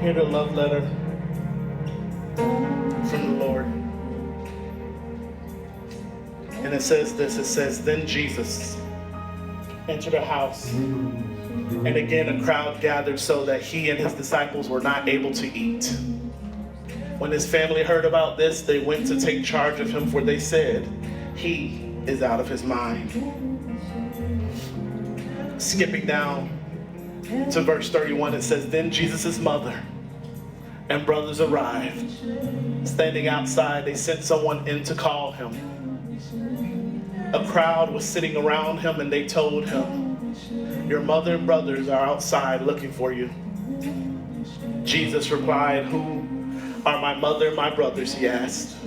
Hear the love letter from the Lord. And it says this, it says, then Jesus entered a house, and again a crowd gathered so that he and his disciples were not able to eat. When his family heard about this, they went to take charge of him, for they said, he is out of his mind. Skipping down to verse 31, it says, then Jesus' mother and brothers arrived. Standing outside, they sent someone in to call him. A crowd was sitting around him, and they told him, your mother and brothers are outside looking for you. Jesus replied, who are my mother and my brothers, he asked.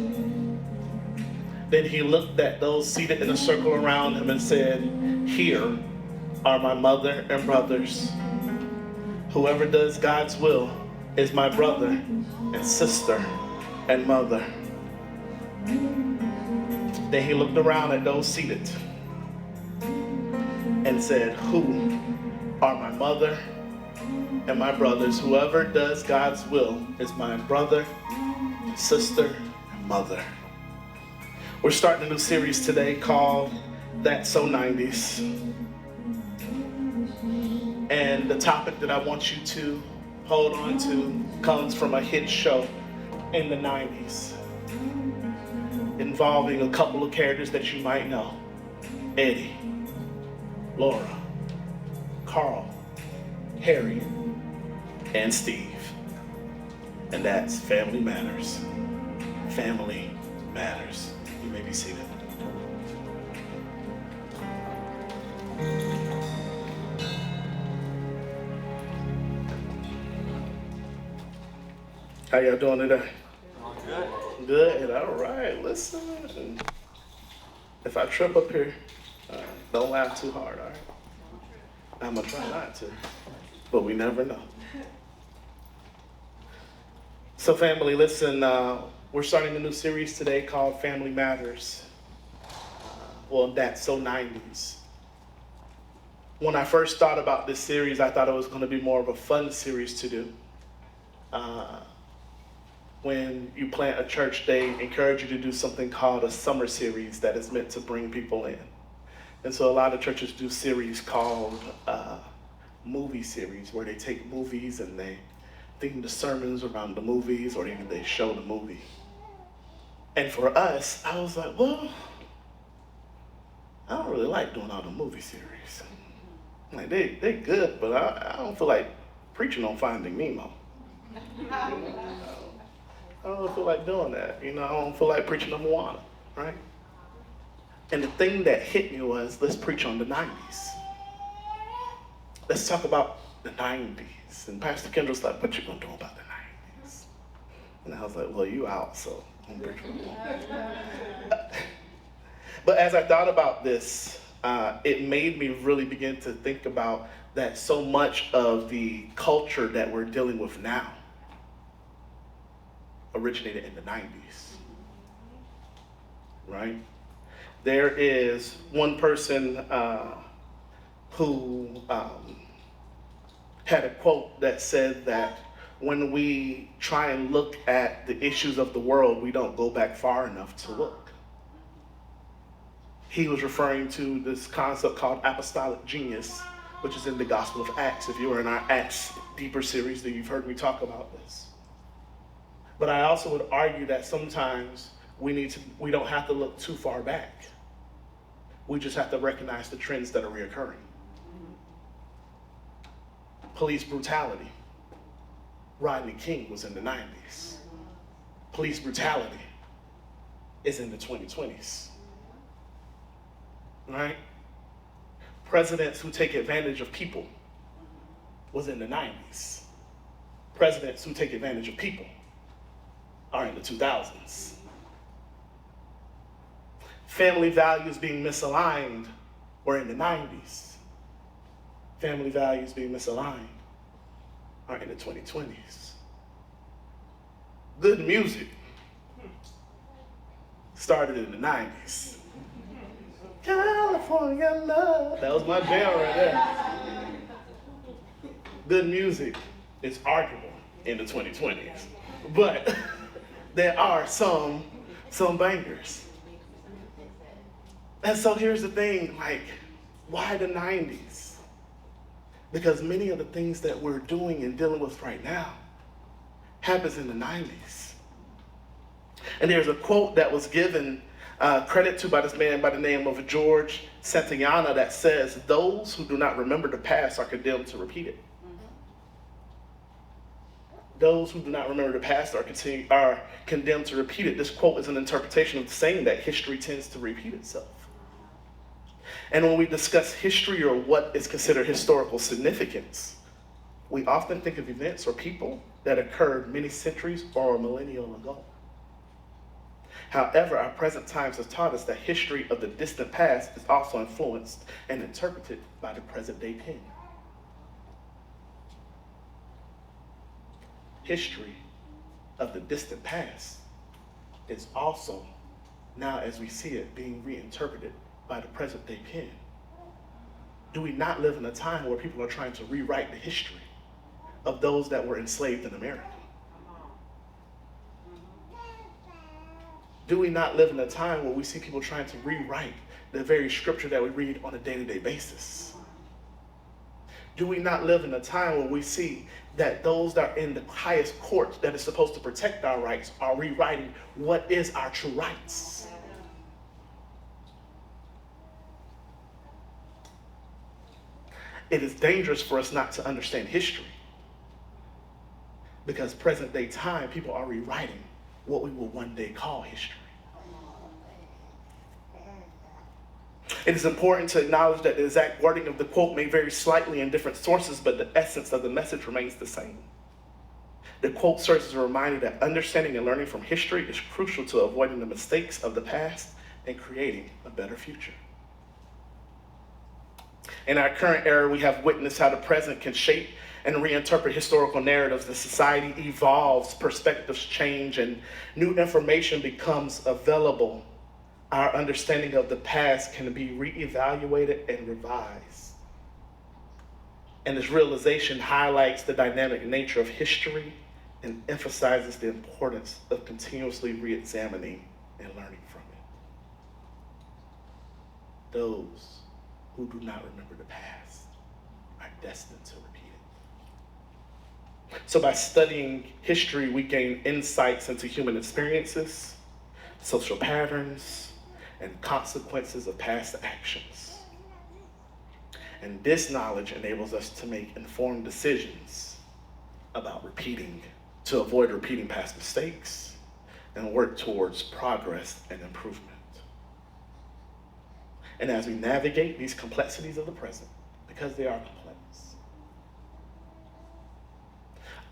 Then he looked at those seated in a circle around him and said, here are my mother and brothers. Whoever does God's will is my brother and sister and mother. Then he looked around at those seated and said, who are my mother and my brothers? Whoever does God's will is my brother, sister, and mother. We're starting a new series today called That's So 90's. And the topic that I want you to hold on to comes from a hit show in the 90's, involving a couple of characters that you might know: Eddie, Laura, Carl, Harry, and Steve. And that's Family Matters. Family Matters. You may be seated. How y'all doing today? Good. Good, all right, listen. If I trip up here, don't laugh too hard, all right? I'm gonna try not to, but we never know. So family, listen, we're starting a new series today called Family Matters. Well, that's so 90's. When I first thought about this series, I thought it was gonna be more of a fun series to do. When you plant a church, they encourage you to do something called a summer series that is meant to bring people in. And so a lot of churches do series called movie series, where they take movies and they theme the sermons around the movies, or even they show the movie. And for us, I was like, well, I don't really like doing all the movie series. Like they good, but I don't feel like preaching on Finding Nemo. I don't feel like doing that. I don't feel like preaching on Moana, right? And the thing that hit me was, let's preach on the 90's. Let's talk about the 90's. And Pastor Kendra's like, what you gonna do about the 90's? And I was like, well, you out, so I'm preaching on Moana. But as I thought about this, it made me really begin to think about that so much of the culture that we're dealing with now originated in the 90's, right? There is one person who had a quote that said that when we try and look at the issues of the world, we don't go back far enough to look. He was referring to this concept called apostolic genius, which is in the Gospel of Acts. If you were in our Acts Deeper series, then you've heard me talk about this. But I also would argue that sometimes we don't have to look too far back. We just have to recognize the trends that are reoccurring. Police brutality. Rodney King was in the 90's. Police brutality is in the 2020s. Right? Presidents who take advantage of people was in the 90's. Presidents who take advantage of people are in the 2000s. Family values being misaligned were in the 90's. Family values being misaligned are in the 2020s. Good music started in the 90's. California love. That was my jam right there. Good music It's arguable in the 2020s. But there are some bangers. And so here's the thing, like, why the 90s? Because many of the things that we're doing and dealing with right now happens in the 90s. And there's a quote that was given credit to by this man by the name of George Santayana that says, "Those who do not remember the past are condemned to repeat it." Those who do not remember the past are condemned to repeat it. This quote is an interpretation of the saying that history tends to repeat itself. And when we discuss history or what is considered historical significance, we often think of events or people that occurred many centuries or a millennium ago. However, our present times has taught us that history of the distant past is also influenced and interpreted by the present day pen. History of the distant past is also, now as we see it, being reinterpreted by the present day pen. Do we not live in a time where people are trying to rewrite the history of those that were enslaved in America? Do we not live in a time where we see people trying to rewrite the very scripture that we read on a day-to-day basis? Do we not live in a time where we see that those that are in the highest court that is supposed to protect our rights are rewriting what is our true rights? It is dangerous for us not to understand history, because present day time, people are rewriting what we will one day call history. It is important to acknowledge that the exact wording of the quote may vary slightly in different sources, but the essence of the message remains the same. The quote serves as a reminder that understanding and learning from history is crucial to avoiding the mistakes of the past and creating a better future. In our current era, we have witnessed how the present can shape and reinterpret historical narratives. The society evolves, perspectives change, and new information becomes available. Our understanding of the past can be reevaluated and revised. And this realization highlights the dynamic nature of history and emphasizes the importance of continuously re-examining and learning from it. Those who do not remember the past are destined to repeat it. So by studying history, we gain insights into human experiences, social patterns, and consequences of past actions. And this knowledge enables us to make informed decisions about to avoid repeating past mistakes and work towards progress and improvement. And as we navigate these complexities of the present, because they are complex,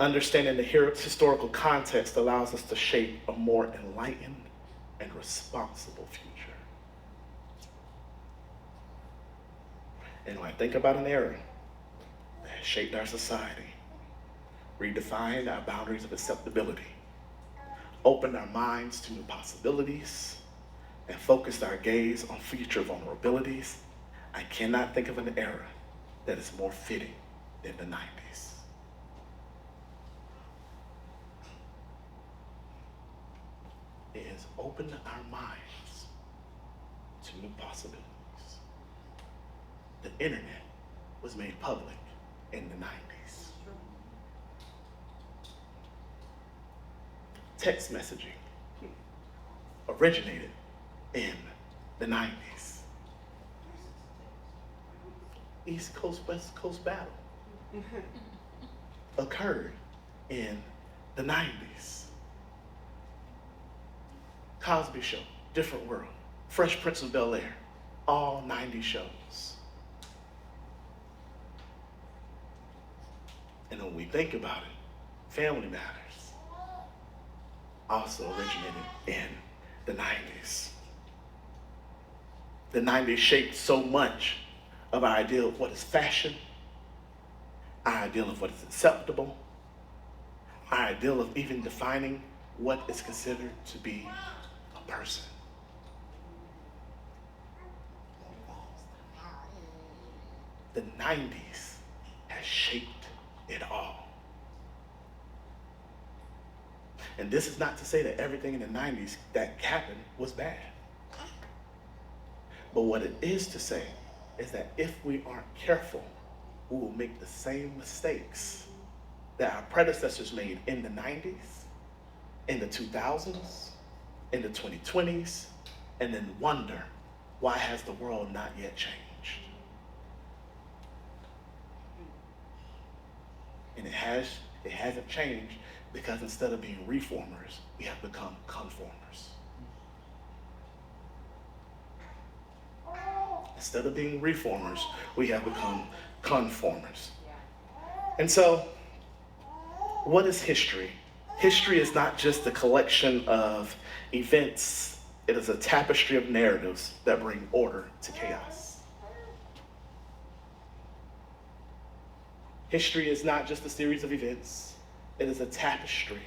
understanding the historical context allows us to shape a more enlightened and responsible future. And when I think about an era that has shaped our society, redefined our boundaries of acceptability, opened our minds to new possibilities, and focused our gaze on future vulnerabilities, I cannot think of an era that is more fitting than the 90s. It has opened our minds to new possibilities. The internet was made public in the 90s. Text messaging originated in the 90s. East Coast, West Coast battle occurred in the 90s. Cosby Show, Different World, Fresh Prince of Bel-Air, all 90 shows. And when we think about it, Family Matters also originated in the 90s. The 90s shaped so much of our ideal of what is fashion, our ideal of what is acceptable, our ideal of even defining what is considered to be a person. The 90s has shaped it all. And this is not to say that everything in the 90s that happened was bad. But what it is to say is that if we aren't careful, we will make the same mistakes that our predecessors made in the 90s, in the 2000s, in the 2020s, and then wonder, why has the world not yet changed? And it hasn't changed because instead of being reformers, we have become conformers. Instead of being reformers, we have become conformers. And so, what is history? History is not just a collection of events. It is a tapestry of narratives that bring order to chaos. History is not just a series of events. It is a tapestry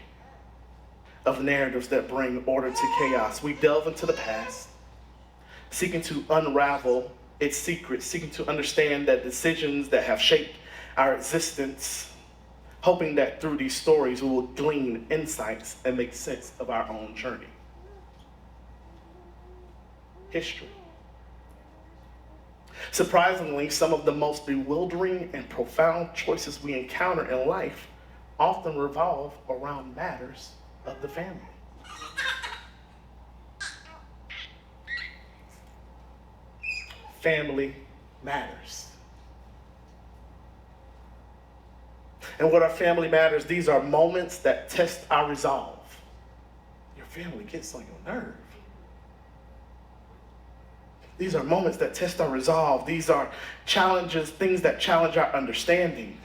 of narratives that bring order to chaos. We delve into the past, seeking to unravel its secrets, seeking to understand that decisions that have shaped our existence, hoping that through these stories we will glean insights and make sense of our own journey. History. Surprisingly, some of the most bewildering and profound choices we encounter in life often revolve around matters of the family. Family matters. And what are family matters? These are moments that test our resolve. Your family gets on your nerve. These are moments that test our resolve. These are challenges, things that challenge our understanding.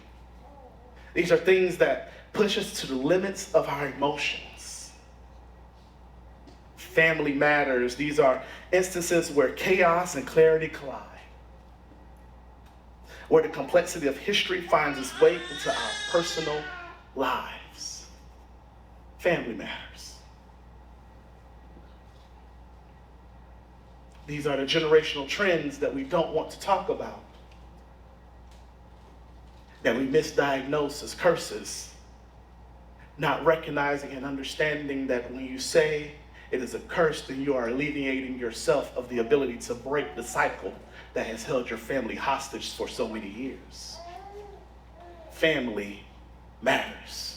These are things that push us to the limits of our emotions. Family matters. These are instances where chaos and clarity collide, where the complexity of history finds its way into our personal lives. Family matters. These are the generational trends that we don't want to talk about, that we misdiagnose as curses, not recognizing and understanding that when you say it is a curse, then you are alleviating yourself of the ability to break the cycle that has held your family hostage for so many years. Family matters.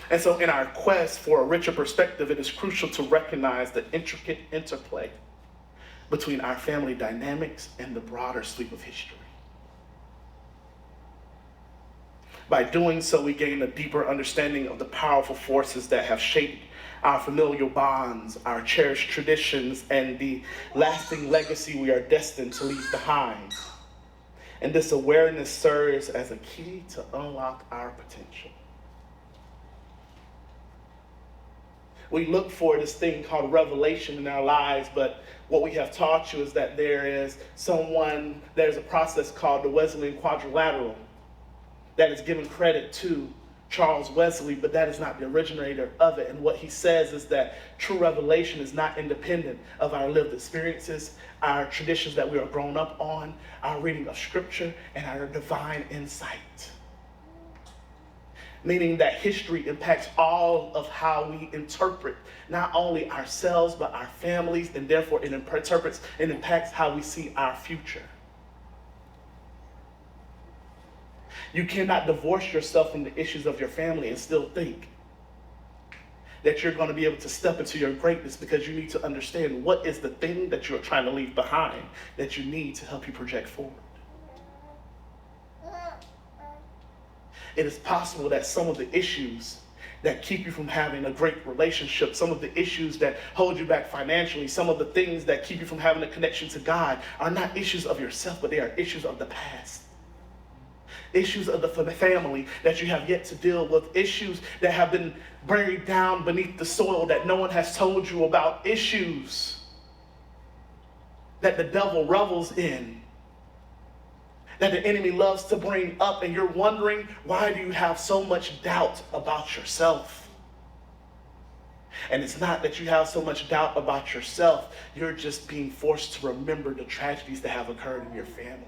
And so in our quest for a richer perspective, it is crucial to recognize the intricate interplay between our family dynamics and the broader sweep of history. By doing so, we gain a deeper understanding of the powerful forces that have shaped our familial bonds, our cherished traditions, and the lasting legacy we are destined to leave behind. And this awareness serves as a key to unlock our potential. We look for this thing called revelation in our lives, but what we have taught you is that there's a process called the Wesleyan quadrilateral that is given credit to Charles Wesley, but that is not the originator of it. And what he says is that true revelation is not independent of our lived experiences, our traditions that we are grown up on, our reading of scripture, and our divine insight. Meaning that history impacts all of how we interpret not only ourselves, but our families, and therefore it impacts how we see our future. You cannot divorce yourself from the issues of your family and still think that you're going to be able to step into your greatness, because you need to understand what is the thing that you're trying to leave behind that you need to help you project forward. It is possible that some of the issues that keep you from having a great relationship, some of the issues that hold you back financially, some of the things that keep you from having a connection to God are not issues of yourself, but they are issues of the past. Issues of the family that you have yet to deal with, issues that have been buried down beneath the soil that no one has told you about, issues that the devil revels in, that the enemy loves to bring up, and you're wondering, why do you have so much doubt about yourself? And it's not that you have so much doubt about yourself, you're just being forced to remember the tragedies that have occurred in your family.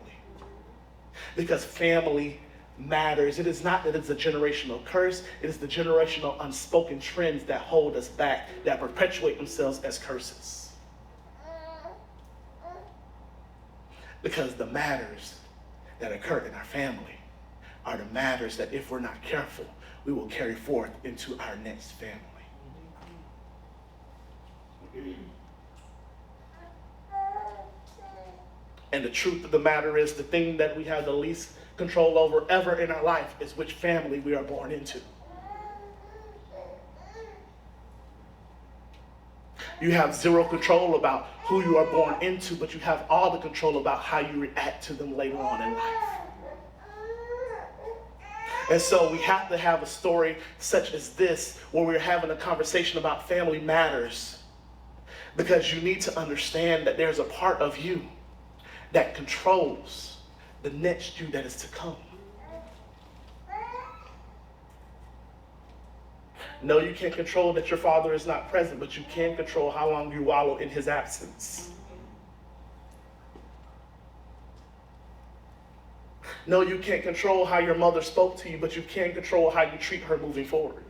Because family matters. It is not that it's a generational curse. It is the generational unspoken trends that hold us back, that perpetuate themselves as curses. Because the matters that occur in our family are the matters that, if we're not careful, we will carry forth into our next family. And the truth of the matter is, the thing that we have the least control over ever in our life is which family we are born into. You have zero control about who you are born into, but you have all the control about how you react to them later on in life. And so we have to have a story such as this, where we're having a conversation about family matters, because you need to understand that there's a part of you that controls the next you that is to come. No, you can't control that your father is not present, but you can control how long you wallow in his absence. No, you can't control how your mother spoke to you, but you can control how you treat her moving forward.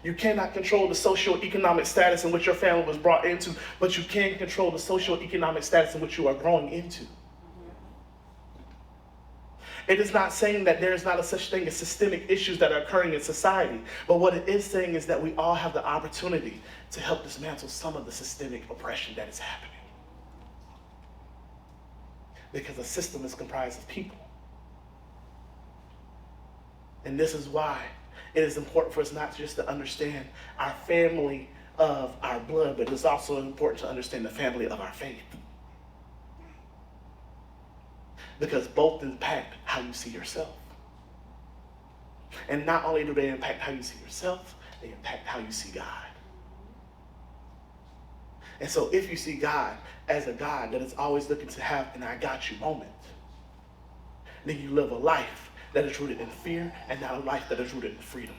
You cannot control the socioeconomic status in which your family was brought into, but you can control the socioeconomic status in which you are growing into. It is not saying that there is not a such thing as systemic issues that are occurring in society, but what it is saying is that we all have the opportunity to help dismantle some of the systemic oppression that is happening. Because a system is comprised of people. And this is why it is important for us not just to understand our family of our blood, but it's also important to understand the family of our faith. Because both impact how you see yourself. And not only do they impact how you see yourself, they impact how you see God. And so if you see God as a God that is always looking to have an I got you moment, then you live a life that is rooted in fear and not a life that is rooted in freedom.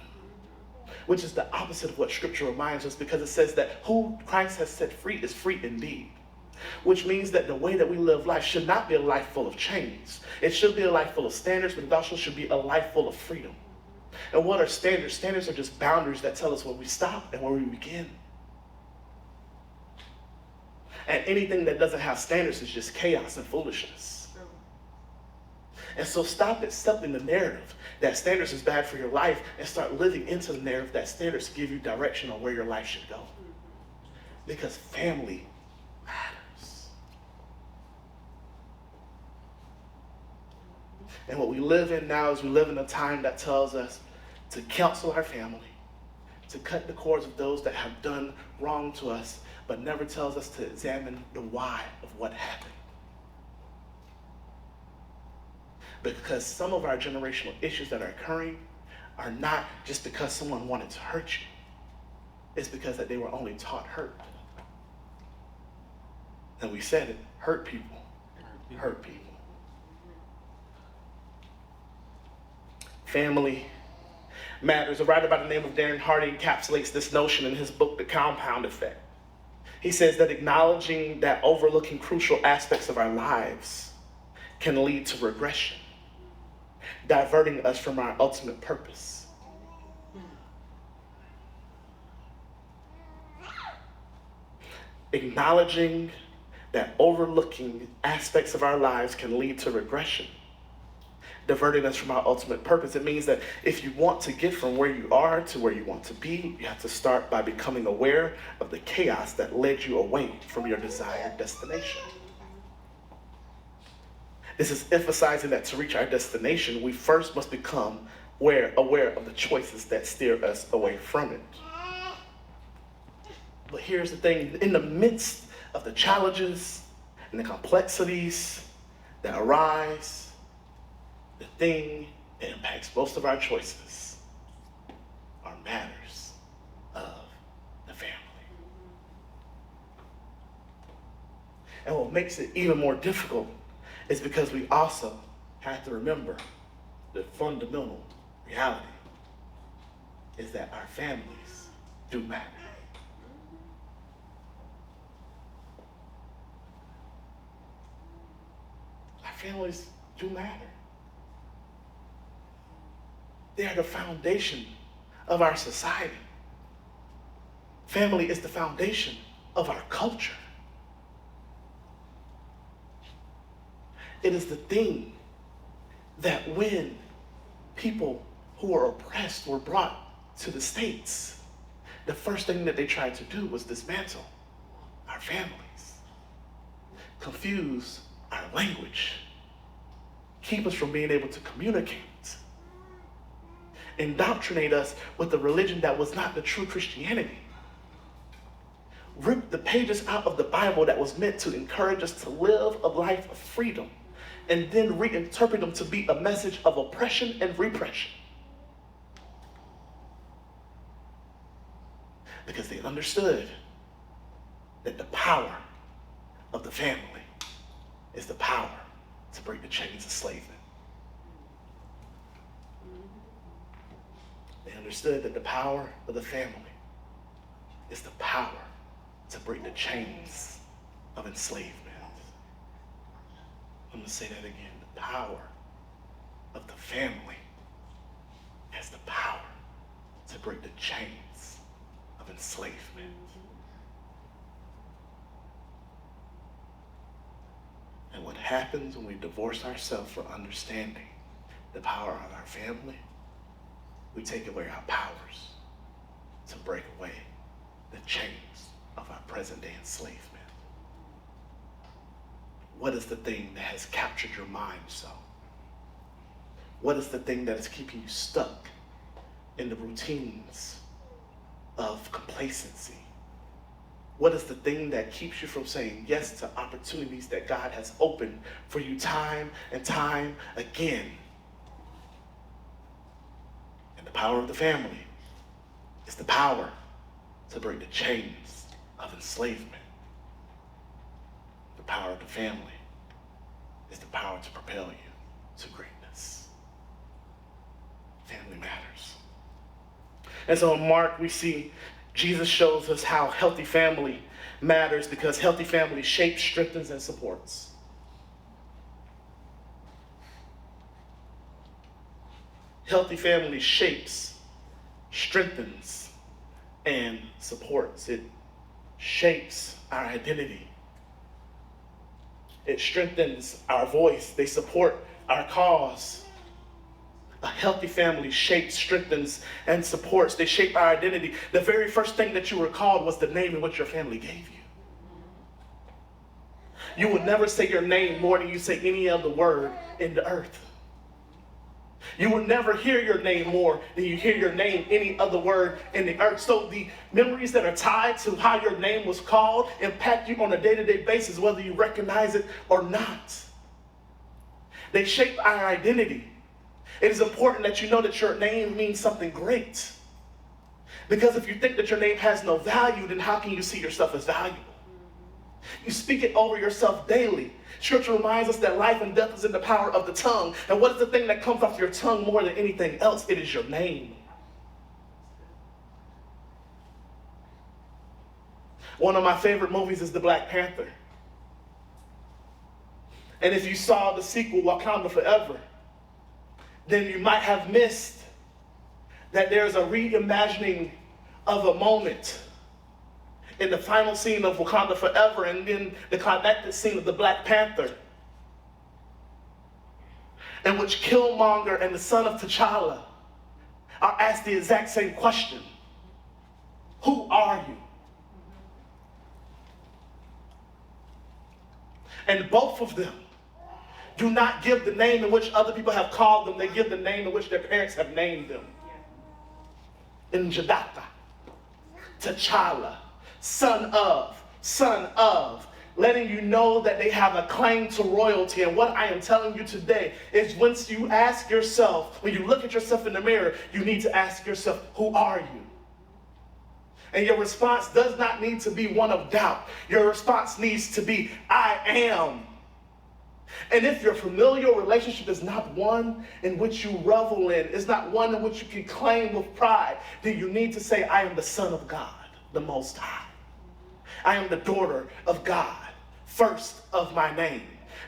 Which is the opposite of what Scripture reminds us, because it says that who Christ has set free is free indeed. Which means that the way that we live life should not be a life full of chains. It should be a life full of standards, but it also should be a life full of freedom. And what are standards? Standards are just boundaries that tell us where we stop and where we begin. And anything that doesn't have standards is just chaos and foolishness. And so stop accepting the narrative that standards is bad for your life and start living into the narrative that standards give you direction on where your life should go. Because family matters. And what we live in now is we live in a time that tells us to counsel our family, to cut the cords of those that have done wrong to us, but never tells us to examine the why of what happened. Because some of our generational issues that are occurring are not just because someone wanted to hurt you. It's because that they were only taught hurt. And we said it, hurt people. Hurt people. Family matters. A writer by the name of Darren Hardy encapsulates this notion in his book, The Compound Effect. He says that acknowledging that overlooking crucial aspects of our lives can lead to regression, diverting us from our ultimate purpose. Acknowledging that overlooking aspects of our lives can lead to regression, diverting us from our ultimate purpose. It means that if you want to get from where you are to where you want to be, you have to start by becoming aware of the chaos that led you away from your desired destination. This is emphasizing that to reach our destination, we first must become aware of the choices that steer us away from it. But here's the thing, in the midst of the challenges and the complexities that arise, the thing that impacts most of our choices are matters of the family. And what makes it even more difficult is because we also have to remember the fundamental reality is that our families do matter. families do matter. They are the foundation of our society. Family is the foundation of our culture. It is the thing that when people who were oppressed were brought to the States, the first thing that they tried to do was dismantle our families, confuse our language, keep us from being able to communicate, indoctrinate us with a religion that was not the true Christianity, rip the pages out of the Bible that was meant to encourage us to live a life of freedom, and then reinterpret them to be a message of oppression and repression. Because they understood that the power of the family is the power to break the chains of slavery. They understood that the power of the family is the power to break the chains of enslavement. I'm going to say that again. The power of the family has the power to break the chains of enslavement. And what happens when we divorce ourselves from understanding the power of our family, we take away our powers to break away the chains of our present day enslavement. What is the thing that has captured your mind so? What is the thing that is keeping you stuck in the routines of complacency? What is the thing that keeps you from saying yes to opportunities that God has opened for you time and time again? And the power of the family is the power to break the chains of enslavement. The power of the family is the power to propel you to greatness. Family matters. And so in Mark, we see Jesus shows us how healthy family matters, because healthy family shapes, strengthens, and supports. Healthy family shapes, strengthens, and supports. It shapes our identity. It strengthens our voice. They support our cause. A healthy family shapes, strengthens, and supports. They shape our identity. The very first thing that you were called was the name in which your family gave you. You would never say your name more than you say any other word in the earth. You will never hear your name more than you hear your name any other word in the earth. So the memories that are tied to how your name was called impact you on a day-to-day basis, whether you recognize it or not. They shape our identity. It is important that you know that your name means something great. Because if you think that your name has no value, then how can you see yourself as valuable? You speak it over yourself daily. Scripture reminds us that life and death is in the power of the tongue. And what is the thing that comes off your tongue more than anything else? It is your name. One of my favorite movies is The Black Panther. And if you saw the sequel, Wakanda Forever, then you might have missed that there's a reimagining of a moment in the final scene of Wakanda Forever, and then the climactic scene of the Black Panther, in which Killmonger and the son of T'Challa are asked the exact same question. Who are you? And both of them do not give the name in which other people have called them. They give the name in which their parents have named them. Njadaka, T'Challa, son of, letting you know that they have a claim to royalty. And what I am telling you today is, once you ask yourself, when you look at yourself in the mirror, you need to ask yourself, who are you? And your response does not need to be one of doubt. Your response needs to be, I am. And if your familial relationship is not one in which you revel in, is not one in which you can claim with pride, then you need to say, I am the son of God, the Most High. I am the daughter of God, first of my name.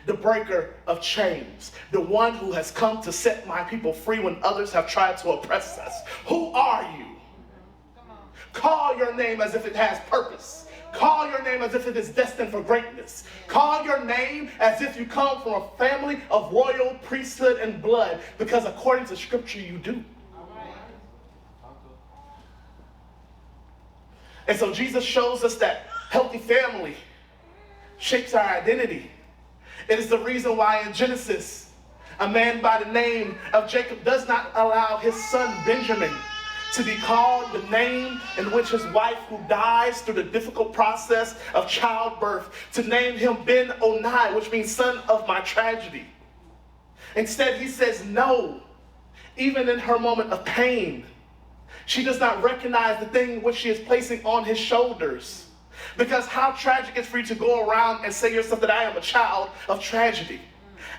the breaker of chains, the one who has come to set my people free when others have tried to oppress us. Who are you? Call your name as if it has purpose. Call your name as if it is destined for greatness. Call your name as if you come from a family of royal priesthood and blood, because according to Scripture, you do. And so Jesus shows us that healthy family shapes our identity. It is the reason why in Genesis, a man by the name of Jacob does not allow his son Benjamin to be called the name in which his wife, who dies through the difficult process of childbirth, to name him Ben-Onai, which means son of my tragedy. Instead, he says no. Even in her moment of pain, she does not recognize the thing which she is placing on his shoulders. Because how tragic it's for you to go around and say yourself that I am a child of tragedy.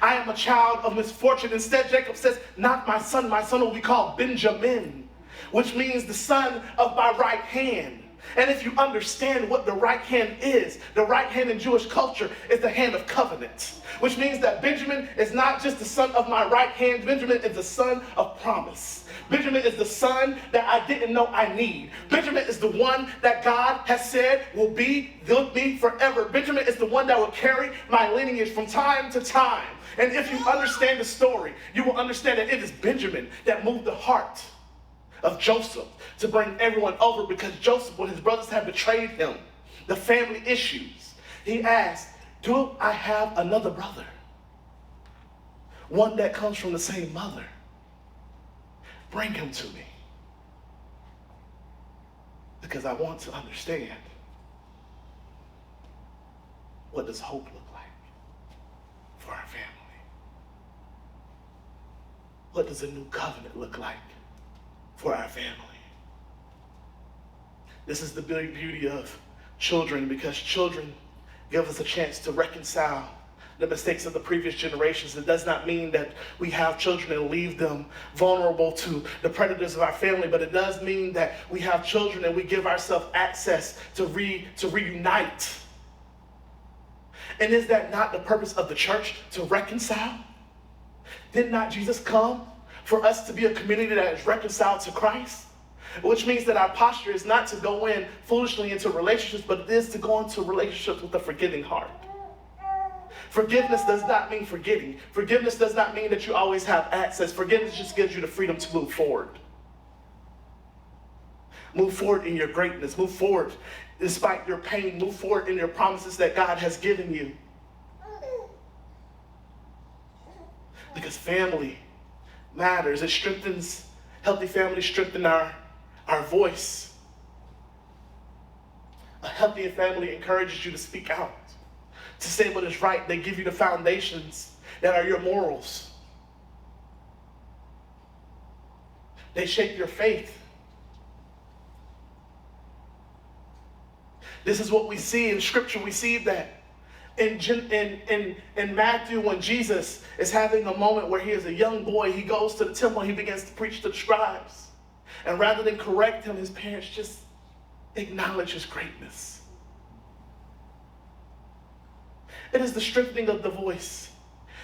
I am a child of misfortune. Instead, Jacob says, not my son will be called Benjamin, which means the son of my right hand. And if you understand what the right hand is, the right hand in Jewish culture is the hand of covenant, which means that Benjamin is not just the son of my right hand. Benjamin is the son of promise. Benjamin is the son that I didn't know I need. Benjamin is the one that God has said will be with me forever. Benjamin is the one that will carry my lineage from time to time. And if you understand the story, you will understand that it is Benjamin that moved the heart of Joseph to bring everyone over, because Joseph, when his brothers had betrayed him, the family issues, he asked, do I have another brother? One that comes from the same mother. Bring him to me, because I want to understand, what does hope look like for our family? What does a new covenant look like for our family? This is the big beauty of children, because children give us a chance to reconcile the mistakes of the previous generations. It does not mean that we have children and leave them vulnerable to the predators of our family, but it does mean that we have children and we give ourselves access to reunite. And is that not the purpose of the church, to reconcile? Did not Jesus come for us to be a community that is reconciled to Christ? Which means that our posture is not to go in foolishly into relationships, but it is to go into relationships with a forgiving heart. Forgiveness does not mean forgetting. Forgiveness does not mean that you always have access. Forgiveness just gives you the freedom to move forward. Move forward in your greatness. Move forward despite your pain. Move forward in your promises that God has given you. Because family matters. It strengthens, healthy families strengthen our voice. A healthy family encourages you to speak out, to say what is right. They give you the foundations that are your morals. They shape your faith. This is what we see in Scripture. We see that in Matthew, when Jesus is having a moment where he is a young boy, he goes to the temple and he begins to preach to the scribes. And rather than correct him, his parents just acknowledge his greatness. It is the strengthening of the voice.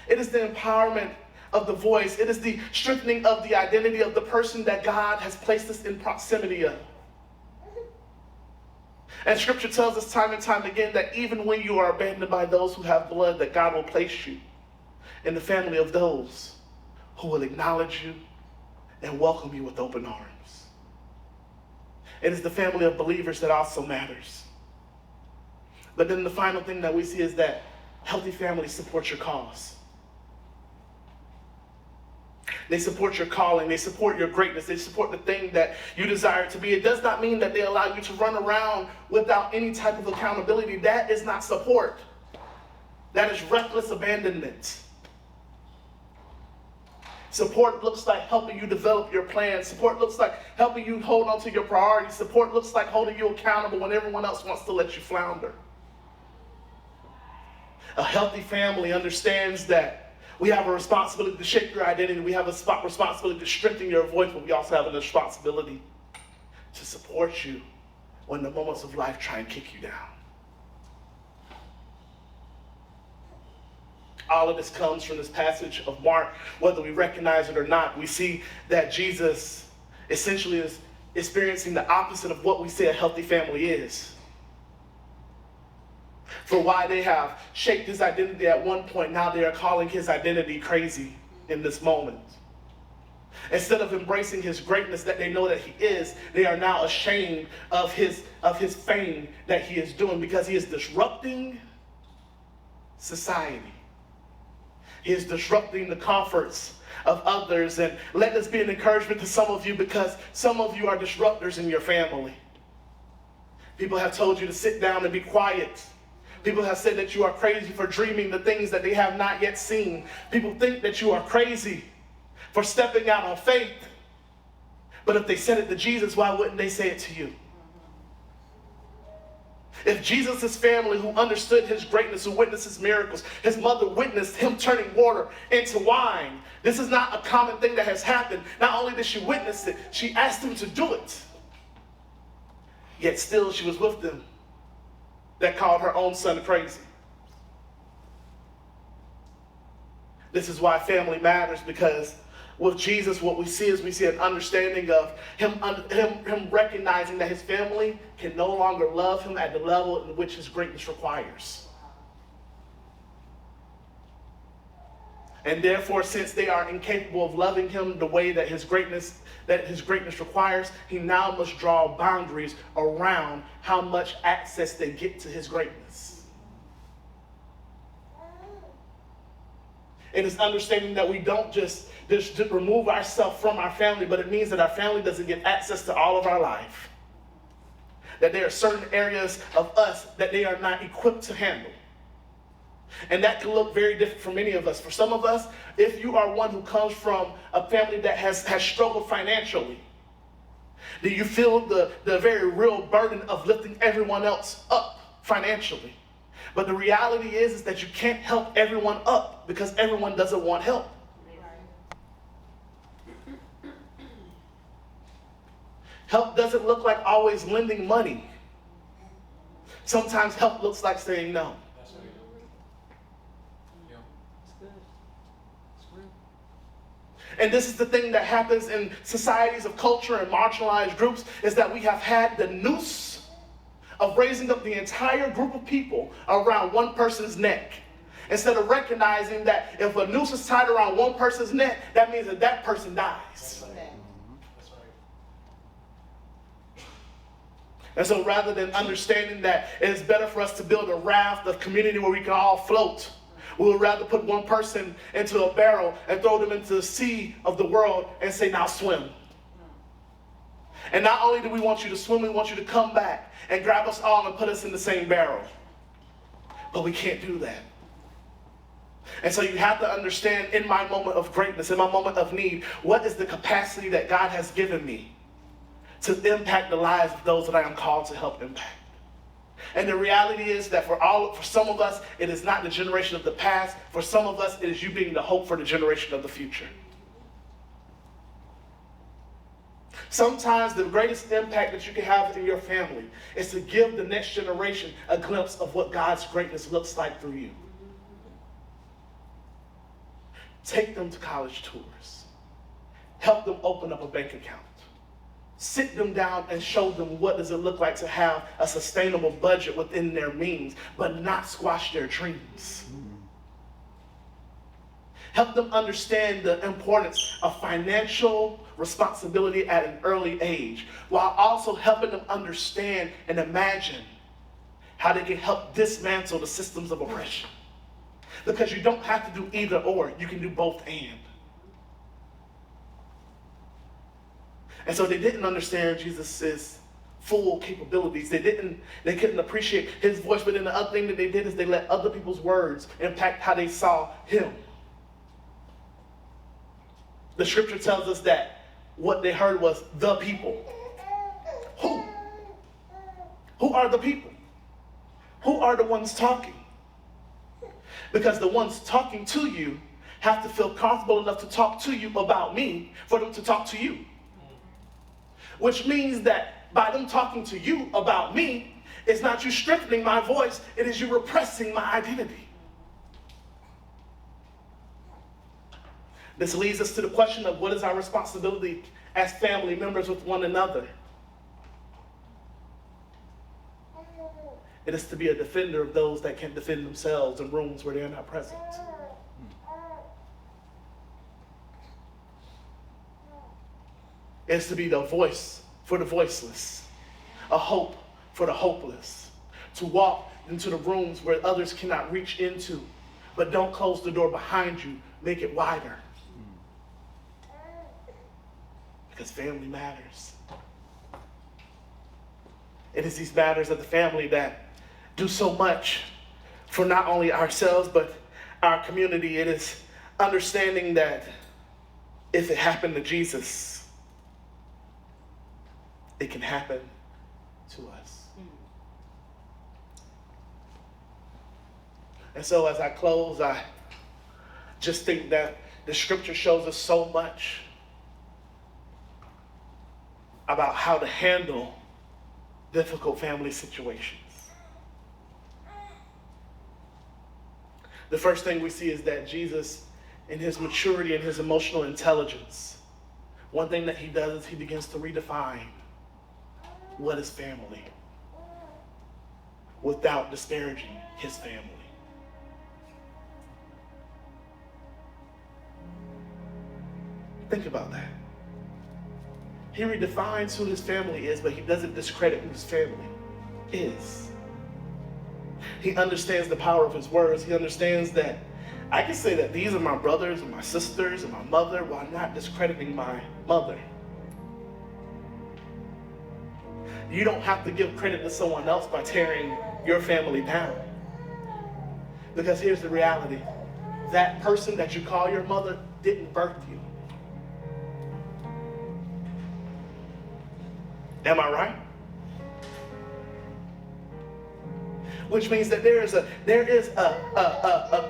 It is the empowerment of the voice. It is the strengthening of the identity of the person that God has placed us in proximity of. And Scripture tells us time and time again that even when you are abandoned by those who have blood, that God will place you in the family of those who will acknowledge you and welcome you with open arms. It is the family of believers that also matters. But then the final thing that we see is that healthy families support your cause. They support your calling. They support your greatness. They support the thing that you desire to be. It does not mean that they allow you to run around without any type of accountability. That is not support. That is reckless abandonment. Support looks like helping you develop your plan. Support looks like helping you hold on to your priorities. Support looks like holding you accountable when everyone else wants to let you flounder. A healthy family understands that we have a responsibility to shape your identity. We have a responsibility to strengthen your voice, but we also have a responsibility to support you when the moments of life try and kick you down. All of this comes from this passage of Mark. Whether we recognize it or not, we see that Jesus essentially is experiencing the opposite of what we say a healthy family is. For why they have shaped his identity at one point, now they are calling his identity crazy in this moment. Instead of embracing his greatness that they know that he is, they are now ashamed of his fame that he is doing, because he is disrupting society. He is disrupting the comforts of others. And let this be an encouragement to some of you, because some of you are disruptors in your family. People have told you to sit down and be quiet. People have said that you are crazy for dreaming the things that they have not yet seen. People think that you are crazy for stepping out on faith. But if they said it to Jesus, why wouldn't they say it to you? If Jesus' family, who understood his greatness, who witnessed his miracles, his mother witnessed him turning water into wine. This is not a common thing that has happened. Not only did she witness it, she asked him to do it. Yet still she was with them that called her own son crazy. This is why family matters, because with Jesus, what we see is we see an understanding of him recognizing that his family can no longer love him at the level in which his greatness requires. And therefore, since they are incapable of loving him the way that his greatness requires, he now must draw boundaries around how much access they get to his greatness. It is understanding that we don't just remove ourselves from our family, but it means that our family doesn't get access to all of our life. That there are certain areas of us that they are not equipped to handle. And that can look very different for many of us. For some of us, if you are one who comes from a family that has struggled financially, do you feel the very real burden of lifting everyone else up financially? But the reality is that you can't help everyone up, because everyone doesn't want help. Help doesn't look like always lending money. Sometimes help looks like saying no. And this is the thing that happens in societies of culture and marginalized groups, is that we have had the noose of raising up the entire group of people around one person's neck, instead of recognizing that if a noose is tied around one person's neck, that means that that person dies. And so rather than understanding that it is better for us to build a raft of community where we can all float, we would rather put one person into a barrel and throw them into the sea of the world and say, now swim. And not only do we want you to swim, we want you to come back and grab us all and put us in the same barrel. But we can't do that. And so you have to understand, in my moment of greatness, in my moment of need, what is the capacity that God has given me to impact the lives of those that I am called to help impact. And the reality is that for some of us, it is not the generation of the past. For some of us, it is you being the hope for the generation of the future. Sometimes the greatest impact that you can have in your family is to give the next generation a glimpse of what God's greatness looks like through you. Take them to college tours. Help them open up a bank account. Sit them down and show them what does it look like to have a sustainable budget within their means, but not squash their dreams. Help them understand the importance of financial responsibility at an early age, while also helping them understand and imagine how they can help dismantle the systems of oppression. Because you don't have to do either or, you can do both and. And so they didn't understand Jesus' full capabilities. They couldn't appreciate his voice, but then the other thing that they did is they let other people's words impact how they saw him. The scripture tells us that what they heard was the people. Who? Who are the people? Who are the ones talking? Because the ones talking to you have to feel comfortable enough to talk to you about me for them to talk to you. Which means that by them talking to you about me, it's not you strengthening my voice, it is you repressing my identity. This leads us to the question of what is our responsibility as family members with one another? It is to be a defender of those that can't defend themselves in rooms where they're not present. It is to be the voice for the voiceless, a hope for the hopeless, to walk into the rooms where others cannot reach into, but don't close the door behind you, make it wider. Because family matters. It is these matters of the family that do so much for not only ourselves, but our community. It is understanding that if it happened to Jesus, it can happen to us. And so as I close, I just think that the scripture shows us so much about how to handle difficult family situations. The first thing we see is that Jesus, in his maturity and his emotional intelligence, one thing that he does is he begins to redefine what is family without disparaging his family. Think about that. He redefines who his family is, but he doesn't discredit who his family is. He understands the power of his words. He understands that I can say that these are my brothers and my sisters and my mother while not discrediting my mother. You don't have to give credit to someone else by tearing your family down. Because here's the reality. That person that you call your mother didn't birth you. Am I right? Which means that there is a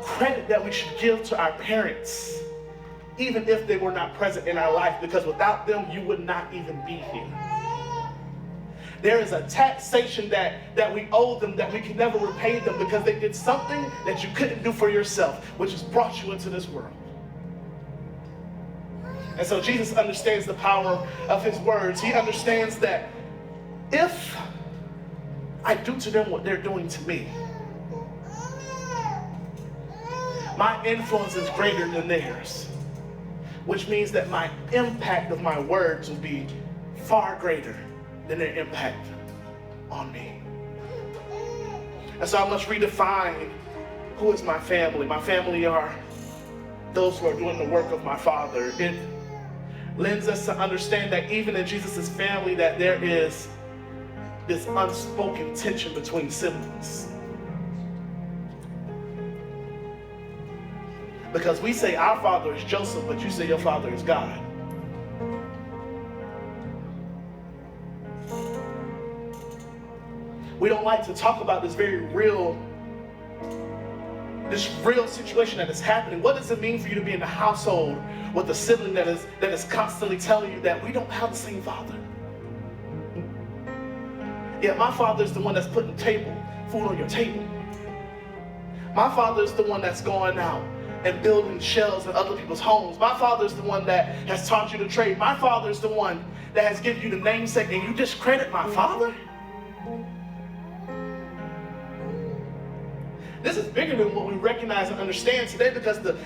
credit that we should give to our parents, even if they were not present in our life, because without them, you would not even be here. There is a taxation that we owe them that we can never repay them because they did something that you couldn't do for yourself, which has brought you into this world. And so Jesus understands the power of his words. He understands that if I do to them what they're doing to me, my influence is greater than theirs, which means that my impact of my words will be far greater than their impact on me. And so I must redefine who is my family. My family are those who are doing the work of my Father. It lends us to understand that even in Jesus' family that there is this unspoken tension between siblings. Because we say our father is Joseph, but you say your father is God. We don't like to talk about this very real situation that is happening. What does it mean for you to be in a household with a sibling that is constantly telling you that we don't have the same father? Yeah, my father is the one that's putting food on your table. My father is the one that's going out and building shells in other people's homes. My father is the one that has taught you to trade. My father is the one that has given you the namesake, and you discredit my father? This is bigger than what we recognize and understand today, because the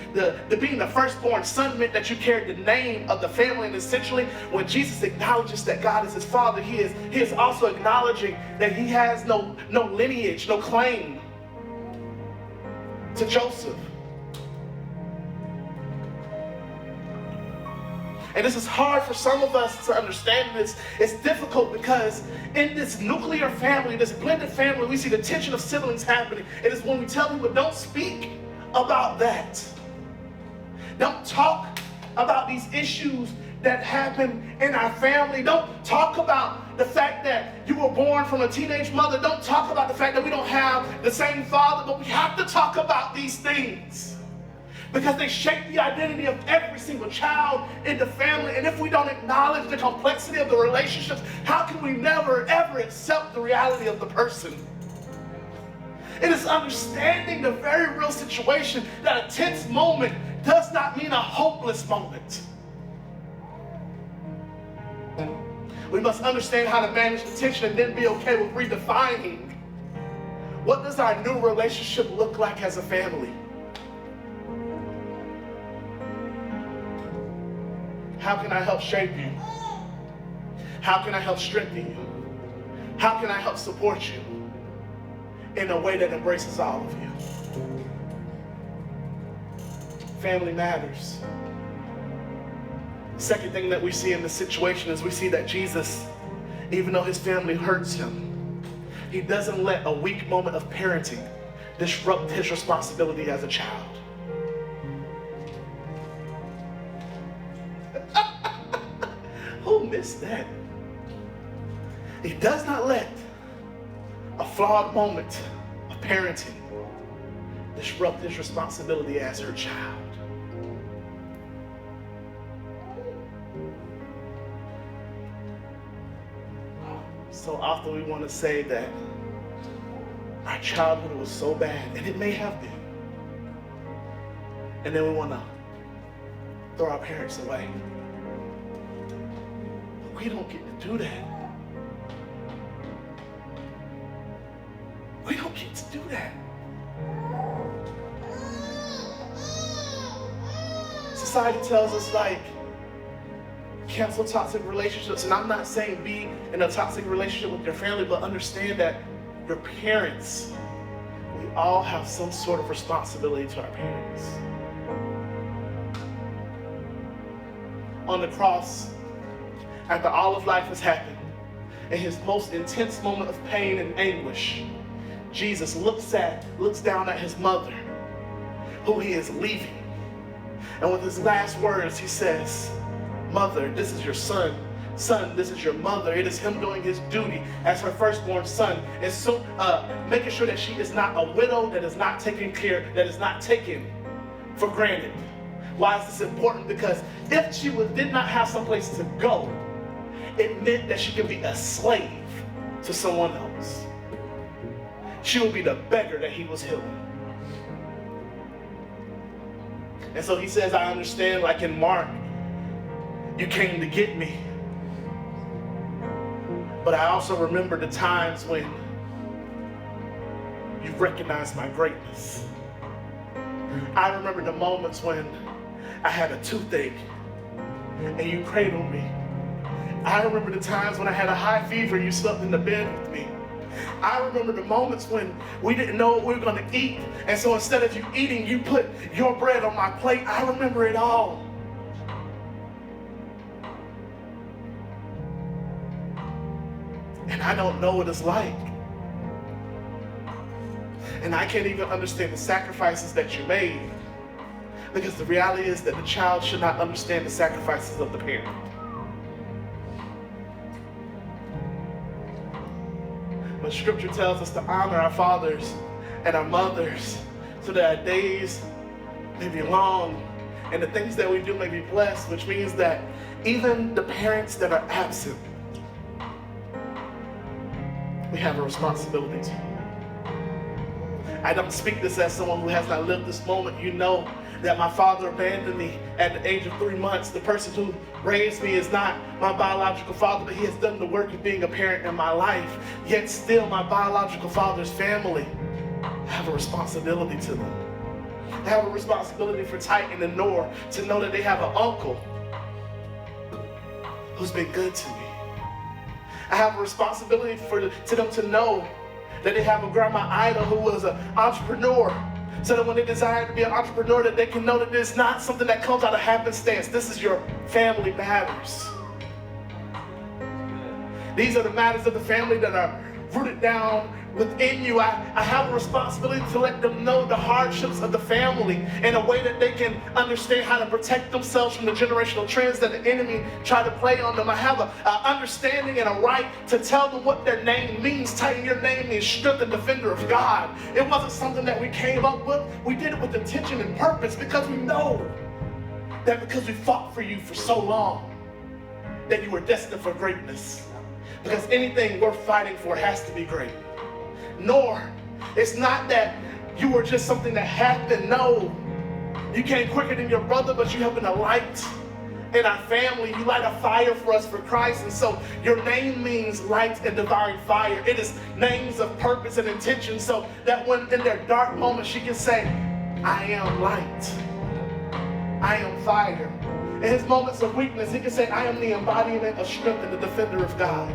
being the firstborn son meant that you carried the name of the family. And essentially, when Jesus acknowledges that God is his father, he is also acknowledging that he has no lineage, no claim to Joseph. And this is hard for some of us to understand. It's difficult because in this nuclear family, this blended family, we see the tension of siblings happening. It is when we tell people, don't speak about that. Don't talk about these issues that happen in our family. Don't talk about the fact that you were born from a teenage mother. Don't talk about the fact that we don't have the same father, but we have to talk about these things, because they shape the identity of every single child in the family. And if we don't acknowledge the complexity of the relationships, how can we never, ever accept the reality of the person? It is understanding the very real situation that a tense moment does not mean a hopeless moment. We must understand how to manage the tension and then be okay with redefining what does our new relationship look like as a family. How can I help shape you? How can I help strengthen you? How can I help support you in a way that embraces all of you? Family matters. Second thing that we see in this situation is we see that Jesus, even though his family hurts him, he doesn't let a weak moment of parenting disrupt his responsibility as a child. Who missed that? He does not let a flawed moment of parenting disrupt his responsibility as her child. So often we want to say that our childhood was so bad, and it may have been. And then we want to throw our parents away. But we don't get to do that. We don't get to do that. Society tells us, like, cancel toxic relationships. And I'm not saying be in a toxic relationship with your family, but understand that your parents, we all have some sort of responsibility to our parents. On the cross, after all of life has happened, in his most intense moment of pain and anguish, Jesus looks down at his mother, who he is leaving. And with his last words, he says, "Mother, this is your son. Son, this is your mother." It is him doing his duty as her firstborn son, and so making sure that she is not a widow, that is not taken for granted. Why is this important? Because if she did not have someplace to go, it meant that she could be a slave to someone else. She would be the beggar that he was healing. And so he says, I understand, like in Mark, you came to get me. But I also remember the times when you recognized my greatness. I remember the moments when I had a toothache and you cradled me. I remember the times when I had a high fever and you slept in the bed with me. I remember the moments when we didn't know what we were going to eat, and so instead of you eating, you put your bread on my plate. I remember it all. And I don't know what it's like. And I can't even understand the sacrifices that you made, because the reality is that the child should not understand the sacrifices of the parent. But Scripture tells us to honor our fathers and our mothers so that our days may be long and the things that we do may be blessed, which means that even the parents that are absent, we have a responsibility to. I don't speak this as someone who has not lived this moment. You know that my father abandoned me at the age of 3 months. The person who raised me is not my biological father, but he has done the work of being a parent in my life. Yet still, my biological father's family have a responsibility to them. I have a responsibility for Titan and Noor to know that they have an uncle who's been good to me. I have a responsibility to them to know that they have a grandma Ida who was an entrepreneur, so that when they desire to be an entrepreneur, that they can know that it's not something that comes out of happenstance. This is your family matters. These are the matters of the family that are rooted down within you. I have a responsibility to let them know the hardships of the family in a way that they can understand how to protect themselves from the generational trends that the enemy try to play on them. I have an understanding and a right to tell them what their name means. Titan, your name means strength and defender of God. It wasn't something that we came up with. We did it with intention and purpose, because we know that because we fought for you for so long, that you were destined for greatness. Because anything worth fighting for has to be great. Nor, it's not that you were just something that happened. No, You came quicker than your brother, but you have been a light in our family. You light a fire for us for Christ. And so your name means light and devouring fire. It is names of purpose and intention, so that when in their dark moments she can say, I am light. I am fire. In his moments of weakness, he can say, I am the embodiment of strength and the defender of God.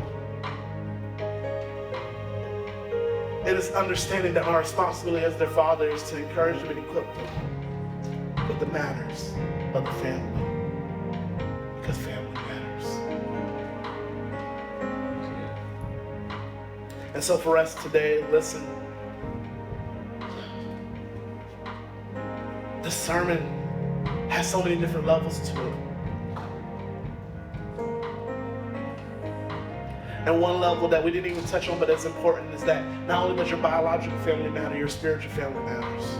It is understanding that our responsibility as their father is to encourage them and equip them with the matters of the family. Because family matters. And so for us today, listen. The sermon has so many different levels to it. And one level that we didn't even touch on, but it's important, is that not only does your biological family matter, your spiritual family matters.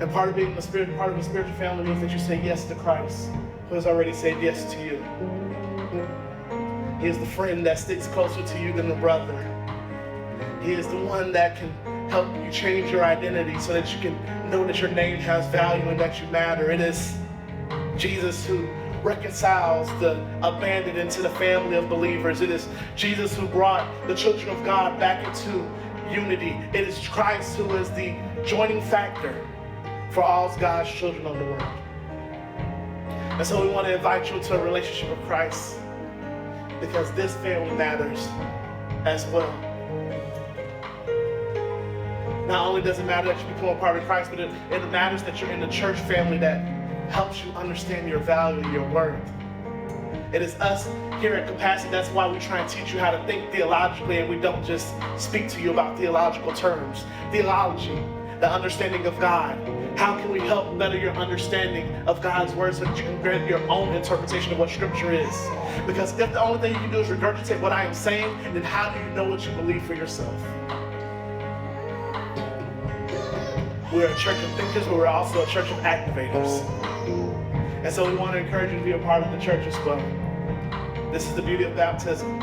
And part of being part of the spiritual family means that you say yes to Christ, who has already said yes to you. He is the friend that sticks closer to you than a brother. He is the one that can help you change your identity so that you can know that your name has value and that you matter. It is Jesus who reconciles the abandoned into the family of believers. It is Jesus who brought the children of God back into unity. It is Christ who is the joining factor for all God's children of the world. And so we want to invite you to a relationship with Christ, because this family matters as well. Not only does it matter that you become a part of Christ, but it matters that you're in the church family that helps you understand your value and your worth. It is us here at Capacity. That's why we try and teach you how to think theologically, and we don't just speak to you about theological terms. Theology, the understanding of God. How can we help better your understanding of God's word so that you can grant your own interpretation of what Scripture is? Because if the only thing you can do is regurgitate what I am saying, then how do you know what you believe for yourself? We're a church of thinkers, but we're also a church of activators. And so we want to encourage you to be a part of the church as well. This is the beauty of baptism.